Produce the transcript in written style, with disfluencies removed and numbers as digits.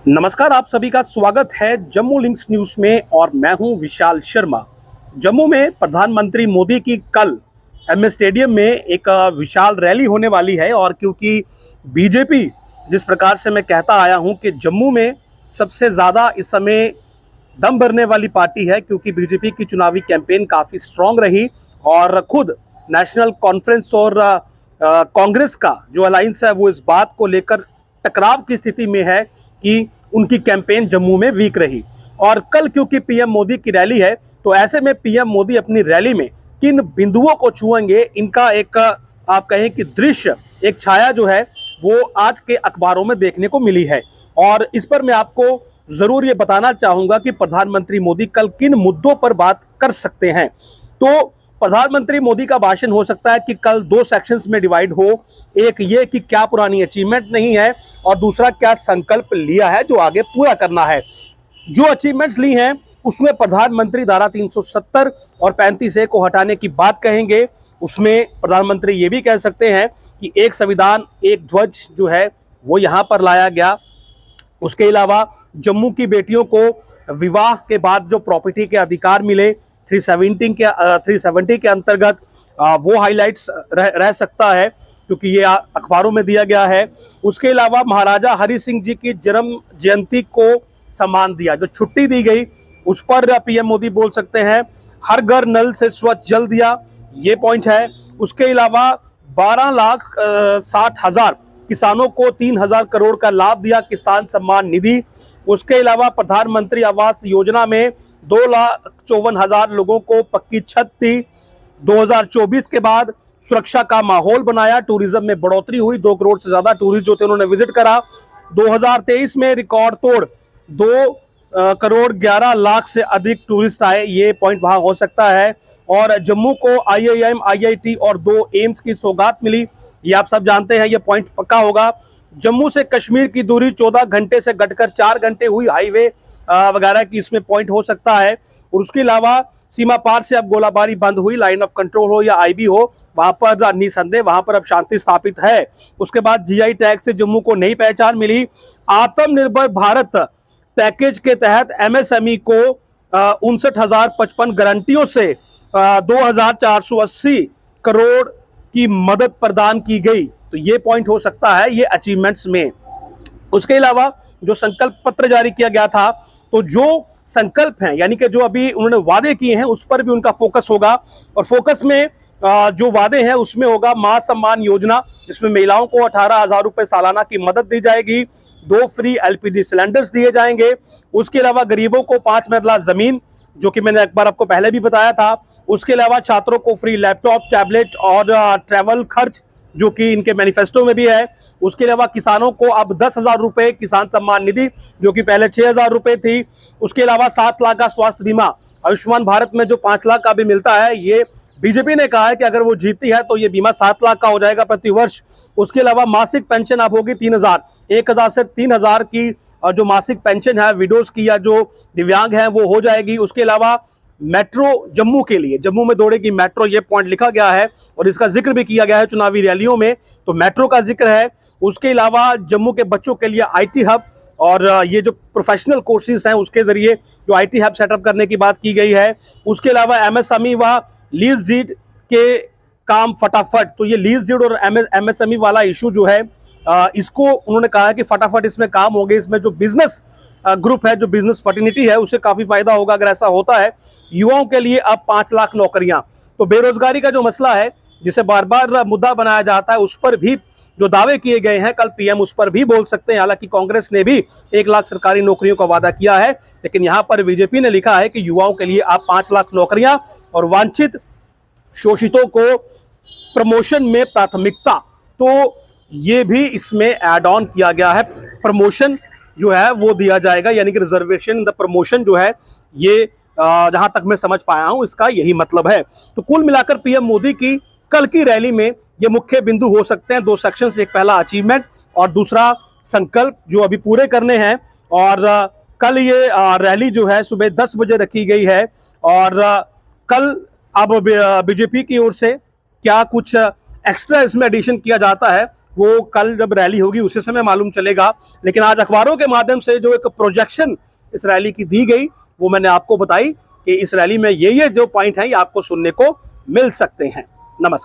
नमस्कार, आप सभी का स्वागत है जम्मू लिंक्स न्यूज़ में और मैं हूं विशाल शर्मा। जम्मू में प्रधानमंत्री मोदी की कल एमए स्टेडियम में एक विशाल रैली होने वाली है और क्योंकि बीजेपी जिस प्रकार से मैं कहता आया हूं कि जम्मू में सबसे ज़्यादा इस समय दम भरने वाली पार्टी है, क्योंकि बीजेपी की चुनावी कैंपेन काफ़ी स्ट्रांग रही और खुद नेशनल कॉन्फ्रेंस और कांग्रेस का जो अलायंस है वो इस बात को लेकर टकराव की स्थिति में है कि उनकी कैंपेन जम्मू में वीक रही। और कल क्योंकि पीएम मोदी की रैली है, तो ऐसे में पीएम मोदी अपनी रैली में किन बिंदुओं को छुएंगे, इनका एक आप कहें कि दृश्य, एक छाया जो है वो आज के अखबारों में देखने को मिली है। और इस पर मैं आपको जरूर ये बताना चाहूंगा कि प्रधानमंत्री मोदी कल किन मुद्दों पर बात कर सकते हैं। तो प्रधानमंत्री मोदी का भाषण हो सकता है कि कल दो सेक्शंस में डिवाइड हो। एक ये कि क्या पुरानी अचीवमेंट नहीं है और दूसरा क्या संकल्प लिया है जो आगे पूरा करना है। जो अचीवमेंट्स ली हैं उसमें प्रधानमंत्री धारा 370 और 35A को हटाने की बात कहेंगे। उसमें प्रधानमंत्री ये भी कह सकते हैं कि एक संविधान एक ध्वज जो है वो यहाँ पर लाया गया। उसके अलावा जम्मू की बेटियों को विवाह के बाद जो प्रॉपर्टी के अधिकार मिले 370 के अंतर्गत, वो हाइलाइट्स रह सकता है क्योंकि ये अखबारों में दिया गया है। उसके अलावा महाराजा हरि सिंह जी की जन्म जयंती को सम्मान दिया, जो छुट्टी दी गई उस पर पीएम मोदी बोल सकते हैं। हर घर नल से स्वच्छ जल दिया, ये पॉइंट है। उसके अलावा 12,60,000 किसानों को 3,000 करोड़ का लाभ दिया, किसान सम्मान निधि। उसके अलावा प्रधानमंत्री आवास योजना में 2,54,000 लोगों को पक्की छत दी। 2024 के बाद सुरक्षा का माहौल बनाया, टूरिज्म में बढ़ोतरी हुई, 2 करोड़ से ज्यादा टूरिस्ट जो थे उन्होंने विजिट करा। 2023 में रिकॉर्ड तोड़ 2 करोड़ 11 लाख से अधिक टूरिस्ट आए, ये पॉइंट वहां हो सकता है। और जम्मू को IIM, IIT और 2 एम्स की सौगात मिली, ये आप सब जानते हैं, ये पॉइंट पक्का होगा। जम्मू से कश्मीर की दूरी 14 घंटे से घटकर 4 घंटे हुई, हाईवे वगैरह की इसमें पॉइंट हो सकता है। और उसके अलावा सीमा पार से अब गोलाबारी बंद हुई, लाइन ऑफ कंट्रोल हो या IB हो, वहां पर निसंदेह वहां पर अब शांति स्थापित है। उसके बाद GI टैग से जम्मू को नई पहचान मिली। आत्मनिर्भर भारत पैकेज के तहत MSME को 59,055 गारंटियों से 2,480 करोड़ की मदद प्रदान की गई, तो ये पॉइंट हो सकता है ये अचीवमेंट्स में। उसके अलावा जो संकल्प पत्र जारी किया गया था, तो जो संकल्प हैं यानी कि जो अभी उन्होंने वादे किए हैं उस पर भी उनका फोकस होगा। और फोकस में जो वादे हैं उसमें होगा मां सम्मान योजना, जिसमें महिलाओं को 18,000 रुपए सालाना की मदद दी जाएगी, 2 फ्री LPG सिलेंडर्स दिए जाएंगे। उसके अलावा गरीबों को 5 मरला जमीन, जो कि मैंने एक बार आपको पहले भी बताया था। उसके अलावा छात्रों को फ्री लैपटॉप, टैबलेट और ट्रैवल खर्च, जो कि इनके मैनिफेस्टो में भी है। उसके अलावा किसानों को अब 10,000 रुपए किसान सम्मान निधि, जो कि पहले 6,000 रुपए थी। उसके अलावा 7 लाख का स्वास्थ्य बीमा, आयुष्मान भारत में जो 5 लाख का भी मिलता है, ये बीजेपी ने कहा है कि अगर वो जीतती है तो ये बीमा 7 लाख का हो जाएगा प्रति वर्ष। उसके अलावा मासिक पेंशन अब होगी 3,000, 1,000 से 3,000 की जो मासिक पेंशन है विडोज की या जो दिव्यांग है वो हो जाएगी। उसके अलावा मेट्रो जम्मू के लिए, जम्मू में दौड़ेगी मेट्रो, ये पॉइंट लिखा गया है और इसका जिक्र भी किया गया है चुनावी रैलियों में, तो मेट्रो का जिक्र है। उसके अलावा जम्मू के बच्चों के लिए IT हब और ये जो प्रोफेशनल कोर्सेज हैं उसके जरिए जो IT हब सेटअप करने की बात की गई है। उसके अलावा MSME व लीज डीड के काम फटाफट, तो ये लीज डीड और MSME वाला इशू जो है इसको उन्होंने कहा है कि फटाफट इसमें काम हो गए। इसमें जो बिजनेस ग्रुप है, जो बिजनेस फर्टिनिटी है, उसे काफी फायदा होगा अगर ऐसा होता है। युवाओं के लिए अब 5 लाख नौकरियां। तो बेरोजगारी का जो मसला है जिसे बार बार मुद्दा बनाया जाता है, उस पर भी जो दावे किए गए हैं कल PM उस पर भी बोल सकते हैं। हालांकि कांग्रेस ने भी 1 लाख सरकारी नौकरियों का वादा किया है, लेकिन यहां पर बीजेपी ने लिखा है कि युवाओं के लिए आप 5 लाख नौकरियां और वांछित शोषितों को प्रमोशन में प्राथमिकता, तो ये भी इसमें ऐड ऑन किया गया है। प्रमोशन जो है वो दिया जाएगा, यानी कि रिजर्वेशन द प्रमोशन जो है, ये जहां तक मैं समझ पाया हूं इसका यही मतलब है। तो कुल मिलाकर पीएम मोदी की कल की रैली में ये मुख्य बिंदु हो सकते हैं, 2 सेक्शन, एक पहला अचीवमेंट और दूसरा संकल्प जो अभी पूरे करने हैं। और कल ये रैली जो है सुबह 10 बजे रखी गई है। और कल अब बीजेपी की ओर से क्या कुछ एक्स्ट्रा इसमें एडिशन किया जाता है वो कल जब रैली होगी उसी समय मालूम चलेगा। लेकिन आज अखबारों के माध्यम से जो एक प्रोजेक्शन इस रैली की दी गई वो मैंने आपको बताई कि इस रैली में ये जो पॉइंट है ये आपको सुनने को मिल सकते हैं। नमस्कार।